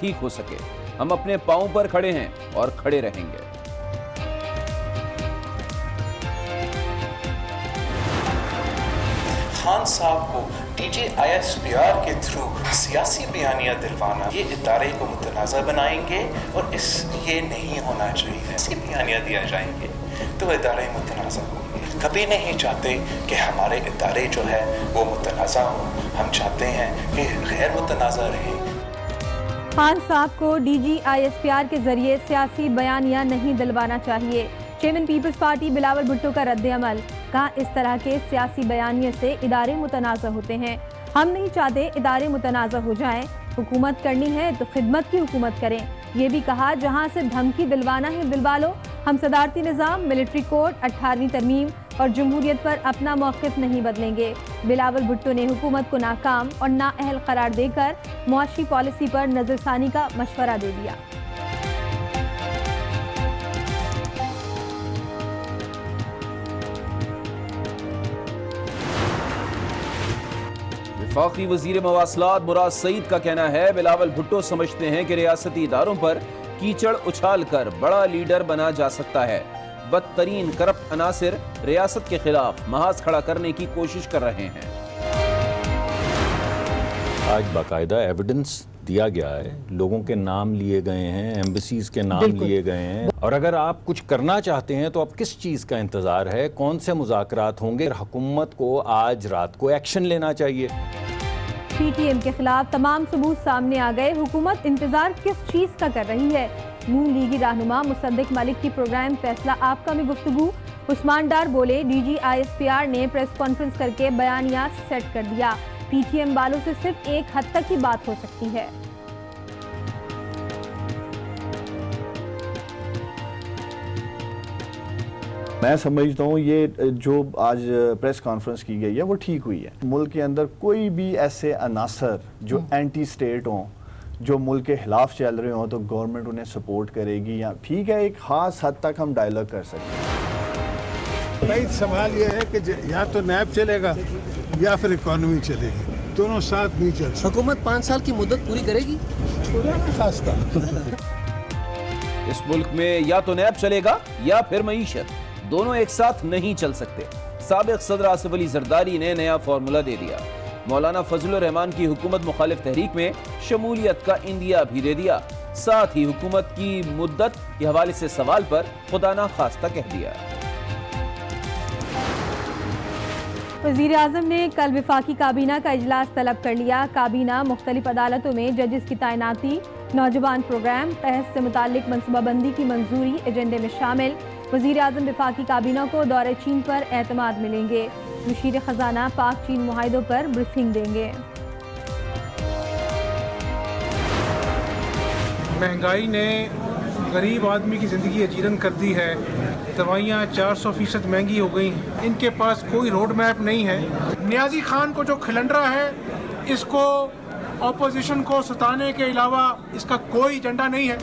ٹھیک ہو سکے۔ ہم اپنے پاؤں پر کھڑے ہیں اور کھڑے رہیں گے۔ خان صاحب کو DGISPR کے تھرو سیاسی بیانیہ دلوانا، یہ ادارے کو متنازع بنائیں گے اور یہ نہیں ہونا چاہیے۔ ایسی بیانیہ دیا جائیں گے تو ادارے متنازع ہوں گے۔ کبھی نہیں چاہتے کہ ہمارے ادارے جو ہے وہ متنازع ہوں، ہم چاہتے ہیں کہ غیر متنازع رہیں۔ خان صاحب کو DGISPR کے ذریعے سیاسی بیانیہ نہیں دلوانا چاہیے۔ چیئرمین پیپلز پارٹی بلاول بھٹو کا رد عمل، کہا اس طرح کے سیاسی بیانیے سے ادارے متنازع ہوتے ہیں۔ ہم نہیں چاہتے ادارے متنازع ہو جائیں، حکومت کرنی ہے تو خدمت کی حکومت کریں۔ یہ بھی کہا جہاں سے دھمکی دلوانا ہے دلوا لو، ہم صدارتی نظام، ملٹری کوڈ، 18ویں ترمیم اور جمہوریت پر اپنا موقف نہیں بدلیں گے۔ بلاول بھٹو نے حکومت کو ناکام اور نااہل قرار دے کر معاشی پالیسی پر نظر ثانی کا مشورہ دے دیا۔ وفاقی وزیر مواصلات مراد سعید کا کہنا ہے بلاول بھٹو سمجھتے ہیں کہ ریاستی اداروں پر کیچڑ اچھال کر بڑا لیڈر بنا جا سکتا ہے۔ بدترین کرپٹ عناصر ریاست کے خلاف محاذ کھڑا کرنے کی کوشش کر رہے ہیں۔ آج باقاعدہ ایویڈنس دیا گیا ہے، لوگوں کے نام لیے گئے ہیں، ایمبیسیز کے نام لیے گئے ہیں، اور اگر آپ کچھ کرنا چاہتے ہیں تو اب کس چیز کا انتظار ہے؟ کون سے مذاکرات ہوں گے؟ حکومت کو آج رات کو ایکشن لینا چاہیے۔ PTM کے خلاف تمام ثبوت سامنے آ گئے، حکومت انتظار کس چیز کا کر رہی ہے؟ نون لیگی رہنما مصدق ملک کی پروگرام فیصلہ آپ کا میں گفتگو، عثمان ڈار بولے DGISPR نے پریس کانفرنس کر کے بیانیہ سیٹ کر دیا، PTM والوں سے صرف ایک حد تک ہی بات ہو سکتی ہے۔ میں سمجھتا ہوں یہ جو آج پریس کانفرنس کی گئی ہے وہ ٹھیک ہوئی ہے۔ ملک کے اندر کوئی بھی ایسے عناصر جو اینٹی سٹیٹ ہوں، جو ملک کے خلاف چل رہے ہوں، تو گورنمنٹ انہیں سپورٹ کرے گی، یا ٹھیک ہے ایک خاص حد تک ہم ڈائیلاگ کر سکتے ہیں۔ بھائی سوال یہ ہے کہ یا تو نیب چلے گا یا پھر اکانومی چلے گی، دونوں ساتھ نہیں چل سکتے۔ حکومت 5 سال کی مدت پوری کرے گی؟ خدا نہ خواستہ۔ اس ملک میں یا تو نیب چلے گا یا پھر معیشت، دونوں ایک ساتھ نہیں چل سکتے۔ سابق صدر آصف علی زرداری نے نیا فارمولا دے دیا، مولانا فضل الرحمان کی حکومت مخالف تحریک میں شمولیت کا عندیہ بھی دے دیا، ساتھ ہی حکومت کی مدت کے حوالے سے سوال پر خدا نہ خواستہ کہہ دیا۔ وزیر اعظم نے کل وفاقی کابینہ کا اجلاس طلب کر لیا، کابینہ مختلف عدالتوں میں ججز کی تعیناتی، نوجوان پروگرام، قحط سے متعلق منصوبہ بندی کی منظوری ایجنڈے میں شامل۔ وزیر اعظم وفاقی کابینہ کو دورہ چین پر اعتماد ملیں گے، مشیر خزانہ پاک چین معاہدوں پر بریفنگ دیں گے۔ مہنگائی نے غریب آدمی کی زندگی اجیرن کر دی ہے، دوائیاں 400% مہنگی ہو گئی، ان کے پاس کوئی روڈ میپ نہیں ہے۔ نیازی خان کو جو کھلنڈرا ہے، اس کو اپوزیشن کو ستانے کے علاوہ اس کا کوئی ایجنڈا نہیں ہے۔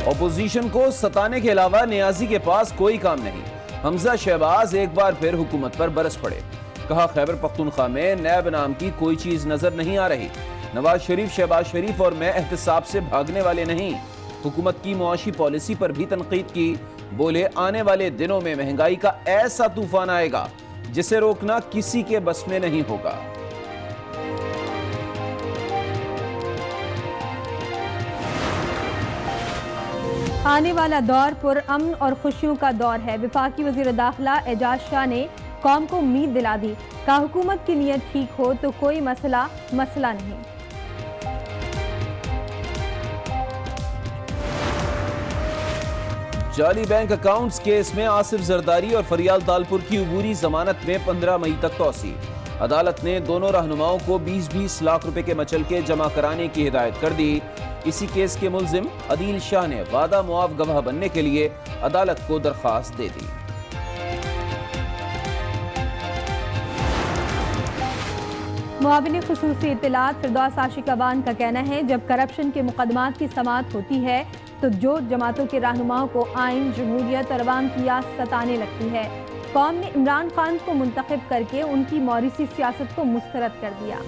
اپوزیشن کو ستانے کے علاوہ نیازی کے پاس کوئی کام نہیں۔ حمزہ شہباز ایک بار پھر حکومت پر برس پڑے، کہا خیبر پختونخوا میں نیب نام کی کوئی چیز نظر نہیں آ رہی، نواز شریف، شہباز شریف اور میں احتساب سے بھاگنے والے نہیں۔ حکومت کی معاشی پالیسی پر بھی تنقید کی، بولے آنے والے دنوں میں مہنگائی کا ایسا طوفان آئے گا جسے روکنا کسی کے بس میں نہیں ہوگا۔ آنے والا دور پر امن اور خوشیوں کا دور ہے، وفاقی وزیر داخلہ اعجاز شاہ نے قوم کو امید دلا دی، کہا حکومت کی نیت ٹھیک ہو تو کوئی مسئلہ نہیں۔ جعلی بینک اکاؤنٹس کیس میں آصف زرداری اور فریال تالپور کی عبوری ضمانت میں 15 مئی تک توسیع، عدالت نے دونوں رہنماؤں کو 20-20 لاکھ روپے کے مچلکے جمع کرانے کی ہدایت کر دی۔ اسی کیس کے ملزم عدیل شاہ نے وعدہ معاف گواہ بننے کے لیے عدالت کو درخواست دے دی۔ معاون خصوصی اطلاعات فردوس عاشق اوان کا کہنا ہے جب کرپشن کے مقدمات کی سماعت ہوتی ہے تو جو جماعتوں کے رہنماؤں کو آئین، جمہوریت اور عوام کی یاد ستانے لگتی ہے۔ قوم نے عمران خان کو منتخب کر کے ان کی موریثی سیاست کو مسترد کر دیا۔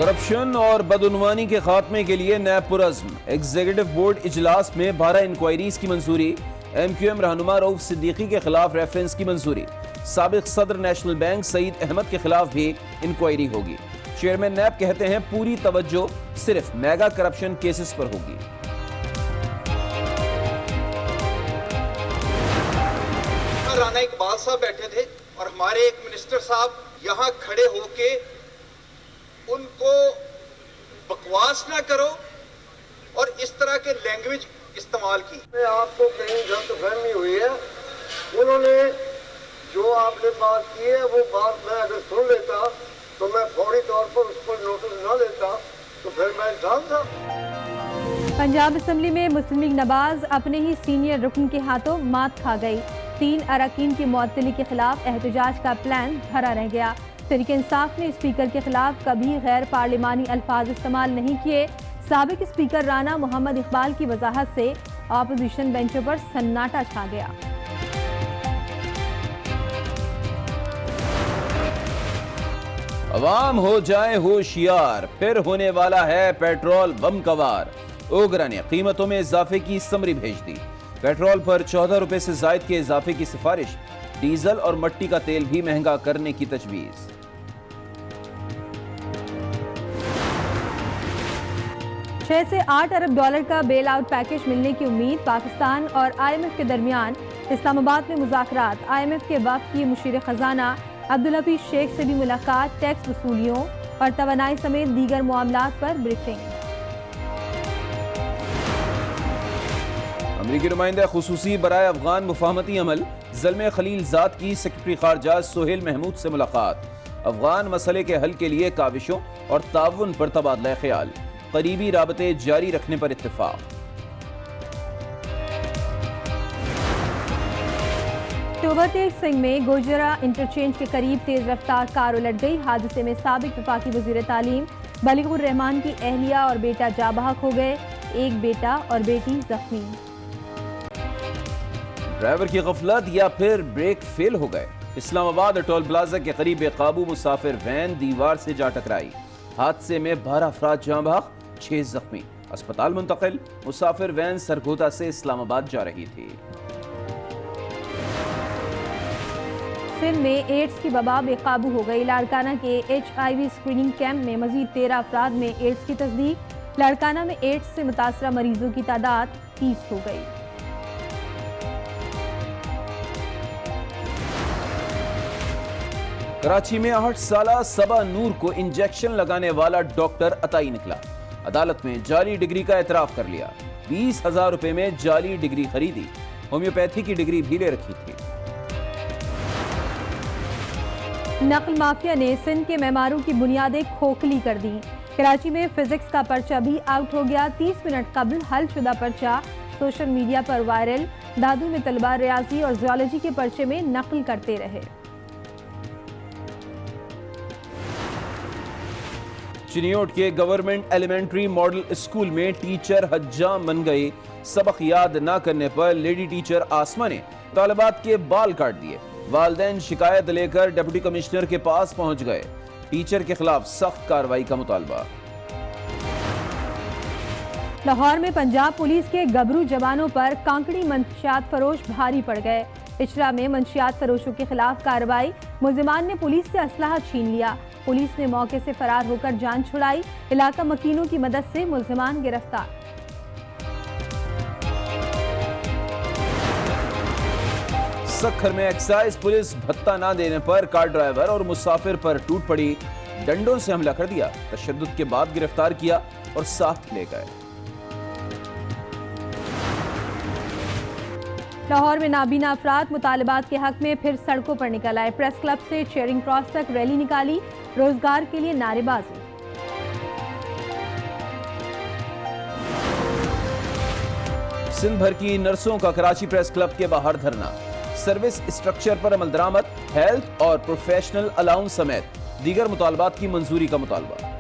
کرپشن اور بدعنوانی کے خاتمے کے لیے نیب پرعزم، ایگزیکٹو بورڈ اجلاس میں 12 انکوائریز کی منظوری، ایم کیو ایم رہنما رؤف صدیقی کے خلاف ریفرنس کی منظوری، سابق صدر نیشنل بینک سعید احمد کے خلاف بھی انکوائری ہوگی۔ چیئرمین نیب کہتے ہیں پوری توجہ صرف میگا کرپشن کیسز پر ہوگی۔ رانا اقبال صاحب بیٹھے تھے اور ہمارے ایک منسٹر صاحب یہاں کھڑے ہو کے ان کو بکواس نہ کرو اور اس طرح کے لینگویج استعمال کی۔ آپ کو کہیں غلط فہمی ہوئی ہے، انہوں نے جو آپ نے بات کی ہے وہ بات میں اگر سن لیتا تو میں فوری طور پر اس پر نوٹس نہ لیتا تو پھر میں انسان تھا۔ پنجاب اسمبلی میں مسلم لیگ نواز اپنے ہی سینئر رکن کے ہاتھوں مات کھا گئی۔ 3 اراکین کی معطلی کے خلاف احتجاج کا پلان دھرا رہ گیا۔ تحریک انصاف نے اسپیکر کے خلاف کبھی غیر پارلیمانی الفاظ استعمال نہیں کیے۔ سابق اسپیکر رانا محمد اقبال کی وضاحت سے اپوزیشن بینچوں پر سناٹا چھا گیا۔ عوام ہو جائیں ہوشیار، پھر ہونے والا ہے پیٹرول بم کا وار۔ اوگرا نے قیمتوں میں اضافے کی سمری بھیج دی۔ پیٹرول پر 14 روپے سے زائد کے اضافے کی سفارش، ڈیزل اور مٹی کا تیل بھی مہنگا کرنے کی تجویز۔ 6 سے 8 ارب ڈالر کا بیل آؤٹ پیکج ملنے کی امید، پاکستان اور آئی ایم ایف کے درمیان اسلام آباد میں مذاکرات۔ آئی ایم ایف کے وفد کی مشیر خزانہ عبدالحفیظ شیخ سے بھی ملاقات، ٹیکس وصولیوں اور توانائی سمیت دیگر معاملات پر بریفنگ۔ امریکی نمائندہ خصوصی برائے افغان مفاہمتی عمل زلمے خلیل زاد کی سیکرٹری خارجہ سہیل محمود سے ملاقات، افغان مسئلے کے حل کے لیے کاوشوں اور تعاون پر تبادلہ خیال، قریبی رابطے جاری رکھنے پر اتفاق۔ اوورٹیک سنگھ میں گوجرا انٹرچینج کے قریب تیز رفتار کار الٹ گئی۔ حادثے میں سابق وفاقی وزیر تعلیم بلیغ الرحمان کی اہلیہ اور بیٹا جاں بحق ہو گئے، ایک بیٹا اور بیٹی زخمی۔ ڈرائیور کی غفلت یا پھر بریک فیل ہو گئے، اسلام آباد ٹول پلازا کے قریب بے قابو مسافر وین دیوار سے جا ٹکرائی، حادثے میں 12 افراد جاں بحق، 6 زخمی، اسپتال منتقل۔ مسافر وین سرگودا سے اسلام آباد جا رہی تھی۔ سندھ میں ایڈز کی وبا بے قابو ہو گئی، لاڑکانہ کے HIV اسکریننگ کیمپ میں مزید 13 افراد میں ایڈز کی تصدیق، لاڑکانہ میں ایڈز سے متاثرہ مریضوں کی تعداد 30 ہو گئی۔ کراچی میں 8 سالہ صبا نور کو انجیکشن لگانے والا ڈاکٹر عطائی نکلا، عدالت میں جعلی ڈگری کا اعتراف کر لیا، 20,000 روپے میں جعلی ڈگری خریدی، ہومیوپیتھی کی ڈگری بھی لے رکھی تھی۔ نقل مافیا نے سندھ کے معماروں کی بنیادیں کھوکھلی کر دیں، کراچی میں فزکس کا پرچہ بھی آؤٹ ہو گیا، 30 منٹ قبل حل شدہ پرچہ سوشل میڈیا پر وائرل، دادو میں طلبہ ریاضی اور زیولوجی کے پرچے میں نقل کرتے رہے۔ چنیوٹ کے گورنمنٹ ایلیمنٹری ماڈل اسکول میں ٹیچر حجام بن گئی، سبق یاد نہ کرنے پر لیڈی ٹیچر آسمہ نے طالبات کے بال کاٹ دیے، والدین شکایت لے کر ڈپٹی کمشنر کے پاس پہنچ گئے، ٹیچر کے خلاف سخت کارروائی کا مطالبہ۔ لاہور میں پنجاب پولیس کے گبرو جوانوں پر کانکڑی منشیات فروش بھاری پڑ گئے، اچرا میں منشیات فروشوں کے خلاف کارروائی، ملزمان نے پولیس سے اسلحہ چھین لیا، پولیس نے موقع سے فرار ہو کر جان چھڑائی، علاقہ مکینوں کی مدد سے ملزمان گرفتار۔ سکھر میں ایکسائز پولیس بھتہ نہ دینے پر کار ڈرائیور اور مسافر پر ٹوٹ پڑی، ڈنڈوں سے حملہ کر دیا، تشدد کے بعد گرفتار کیا اور ساتھ لے گئے۔ لاہور میں نابینا افراد مطالبات کے حق میں پھر سڑکوں پر نکل آئے، پریس کلب سے چیئرنگ کراس تک ریلی نکالی، روزگار کے لیے نعرے بازی۔ سندھ بھر کی نرسوں کا کراچی پریس کلب کے باہر دھرنا، سروس اسٹرکچر پر عمل درآمد، ہیلتھ اور پروفیشنل الاؤنس سمیت دیگر مطالبات کی منظوری کا مطالبہ۔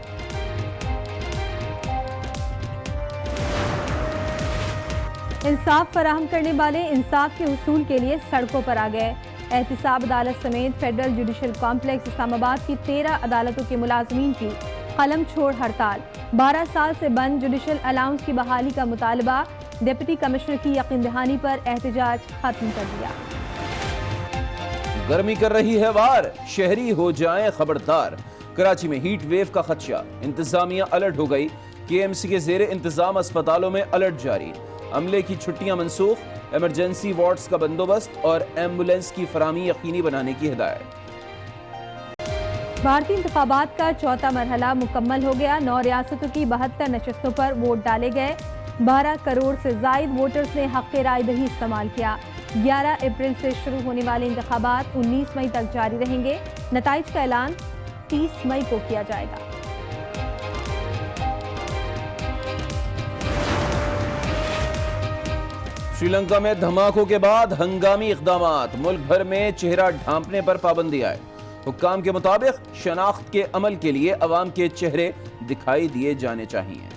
انصاف فراہم کرنے والے انصاف کے حصول کے لیے سڑکوں پر آ گئے، احتساب عدالت سمیت فیڈرل جوڈیشل کمپلیکس اسلام آباد کی 13 عدالتوں کے ملازمین کی قلم چھوڑ ہڑتال، 12 سال سے بند جوڈیشل الاؤنس کی بحالی کا مطالبہ، ڈپٹی کمشنر کی یقین دہانی پر احتجاج ختم کر دیا۔ گرمی کر رہی ہے وار، شہری ہو جائیں خبردار، کراچی میں ہیٹ ویو کا خدشہ، انتظامیہ الرٹ ہو گئی، کے ایم سی کے زیر انتظام اسپتالوں میں الرٹ جاری، عملے کی چھٹیاں منسوخ، ایمرجنسی وارڈز کا بندوبست اور ایمبولینس کی فراہمی یقینی بنانے کی ہدایت۔ بھارتی انتخابات کا چوتھا مرحلہ مکمل ہو گیا، 9 ریاستوں کی 72 نشستوں پر ووٹ ڈالے گئے، 12 کروڑ سے زائد ووٹرز نے حق رائے دہی استعمال کیا۔ 11 اپریل سے شروع ہونے والے انتخابات 19 مئی تک جاری رہیں گے، نتائج کا اعلان 30 مئی کو کیا جائے گا۔ سری لنکا میں دھماکوں کے بعد ہنگامی اقدامات، ملک بھر میں چہرہ ڈھانپنے پر پابندی عائد، حکام کے مطابق شناخت کے عمل کے لیے عوام کے چہرے دکھائی دیے جانے چاہیے۔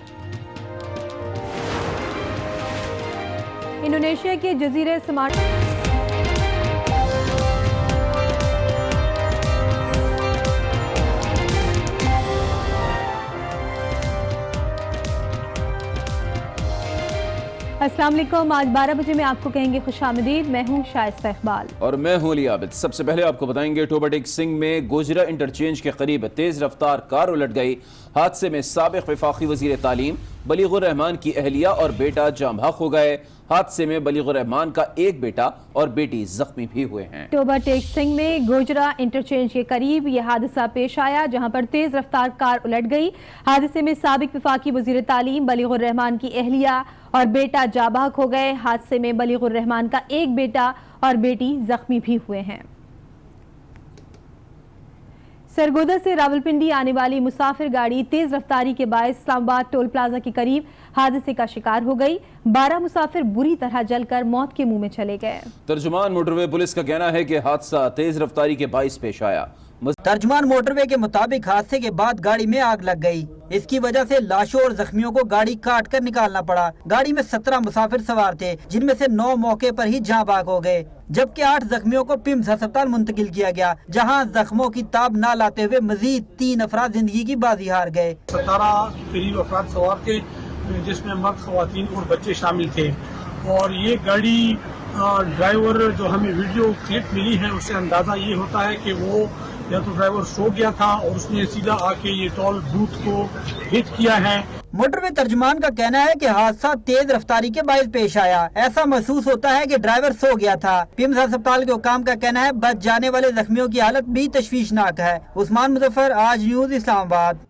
انڈونیشیا کے جزیرے سماٹرا السلام علیکم، آج 12 بجے میں آپ کو کہیں گے خوش آمدید، میں ہوں شائستہ اقبال اور میں ہوں علی عابد۔ سب سے پہلے آپ کو بتائیں گے ٹوباٹیک سنگھ میں گوجرا انٹرچینج کے قریب تیز رفتار کار الٹ گئی، حادثے میں سابق وفاقی وزیر تعلیم بلیغ الرحمان کی اہلیہ اور بیٹا جاں بحق ہو گئے، حادثے میں بلیغ الرحمان کا ایک بیٹا اور بیٹی زخمی بھی ہوئے ہیں۔ ٹوباٹیک سنگھ میں گوجرا انٹرچینج کے قریب یہ حادثہ پیش آیا جہاں پر تیز رفتار کار الٹ گئی، حادثے میں سابق وفاقی وزیر تعلیم بلیغ الرحمان کی اہلیہ اور بیٹا جاں بحق ہو گئے، حادثے میں بلیغ الرحمان کا ایک بیٹا اور بیٹی زخمی بھی ہوئے ہیں۔ سرگودا سے راولپنڈی آنے والی مسافر گاڑی تیز رفتاری کے باعث اسلام آباد ٹول پلازا کے قریب حادثے کا شکار ہو گئی، 12 مسافر بری طرح جل کر موت کے منہ میں چلے گئے۔ ترجمان موٹر وے پولیس کا کہنا ہے کہ حادثہ تیز رفتاری کے باعث پیش آیا۔ ترجمان موٹر وے کے مطابق حادثے کے بعد گاڑی میں آگ لگ گئی، اس کی وجہ سے لاشوں اور زخمیوں کو گاڑی کاٹ کر نکالنا پڑا۔ گاڑی میں 17 مسافر سوار تھے جن میں سے 9 موقع پر ہی جاں بحق ہو گئے، جبکہ 8 زخمیوں کو پیمز ہسپتال منتقل کیا گیا، جہاں زخموں کی تاب نہ لاتے ہوئے مزید 3 افراد زندگی کی بازی ہار گئے۔ 17 قریب افراد سوار تھے جس میں مرد، خواتین اور بچے شامل تھے، اور یہ گاڑی ڈرائیور جو ہمیں ویڈیو کلپ ملی ہے اس سے اندازہ یہ ہوتا ہے کہ وہ یا تو ڈرائیور سو گیا تھا اور اس نے سیدھا آ کے یہ ٹول بوتھ کو ہٹ کیا ہے۔ موٹر وے ترجمان کا کہنا ہے کہ حادثہ تیز رفتاری کے باعث پیش آیا، ایسا محسوس ہوتا ہے کہ ڈرائیور سو گیا تھا۔ پیمز ہسپتال کے حکام کا کہنا ہے بچ جانے والے زخمیوں کی حالت بھی تشویشناک ہے۔ عثمان مظفر، آج نیوز، اسلام آباد۔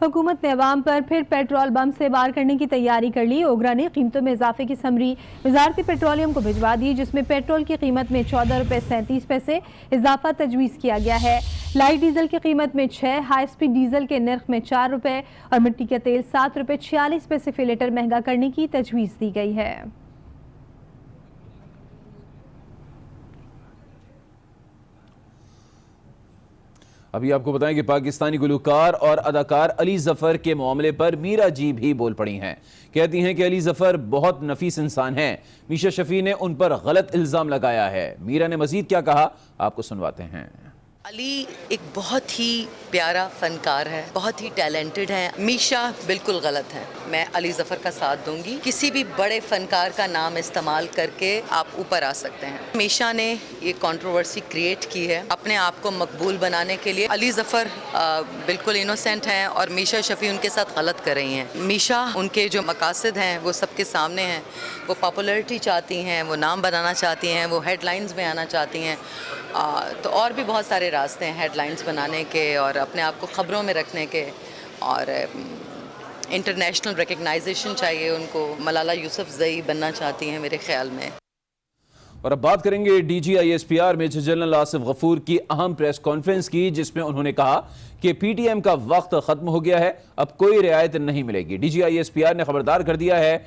حکومت نے عوام پر پھر پیٹرول بم سے وار کرنے کی تیاری کر لی، اوگرا نے قیمتوں میں اضافے کی سمری وزارت پیٹرولیم کو بھجوا دی، جس میں پیٹرول کی قیمت میں 14 روپے 37 پیسے اضافہ تجویز کیا گیا ہے۔ لائٹ ڈیزل کی قیمت میں 6، ہائی سپیڈ ڈیزل کے نرخ میں 4 روپے اور مٹی کا تیل 7 روپے 46 پیسے فی لیٹر مہنگا کرنے کی تجویز دی گئی ہے۔ ابھی آپ کو بتائیں کہ پاکستانی گلوکار اور اداکار علی ظفر کے معاملے پر میرا جی بھی بول پڑی ہیں، کہتی ہیں کہ علی ظفر بہت نفیس انسان ہیں، میشا شفیع نے ان پر غلط الزام لگایا ہے۔ میرا نے مزید کیا کہا آپ کو سنواتے ہیں۔ علی ایک بہت ہی پیارا فنکار ہے، بہت ہی ٹیلنٹڈ ہے، میشا بالکل غلط ہے۔ میں علی ظفر کا ساتھ دوں گی، کسی بھی بڑے فنکار کا نام استعمال کر کے آپ اوپر آ سکتے ہیں۔ میشا نے یہ کنٹروورسی کریٹ کی ہے اپنے آپ کو مقبول بنانے کے لیے۔ علی ظفر بالکل انوسینٹ ہیں اور میشا شفیع ان کے ساتھ غلط کر رہی ہیں۔ میشا ان کے جو مقاصد ہیں وہ سب کے سامنے ہیں، وہ پاپولرٹی چاہتی ہیں، وہ نام بنانا چاہتی ہیں، وہ ہیڈ لائنز میں آنا چاہتی ہیں، تو اور بھی بہت سارے راستے ہیں ہیڈ لائنز بنانے کے اور اپنے آپ کو خبروں میں رکھنے کے، اور انٹرنیشنل ریکگنائزیشن چاہیے ان کو۔ ملالہ یوسف زئی بننا چاہتی ہیں میرے خیال میں۔ اور اب بات کریں گے D G I S P R major general Asif Ghafoor کی اہم پریس کانفرنس کی، جس میں انہوں نے کہا کہ پی ٹی ایم کا وقت ختم ہو گیا ہے، اب کوئی رعایت نہیں ملے گی۔ D G I S P R نے خبردار کر دیا ہے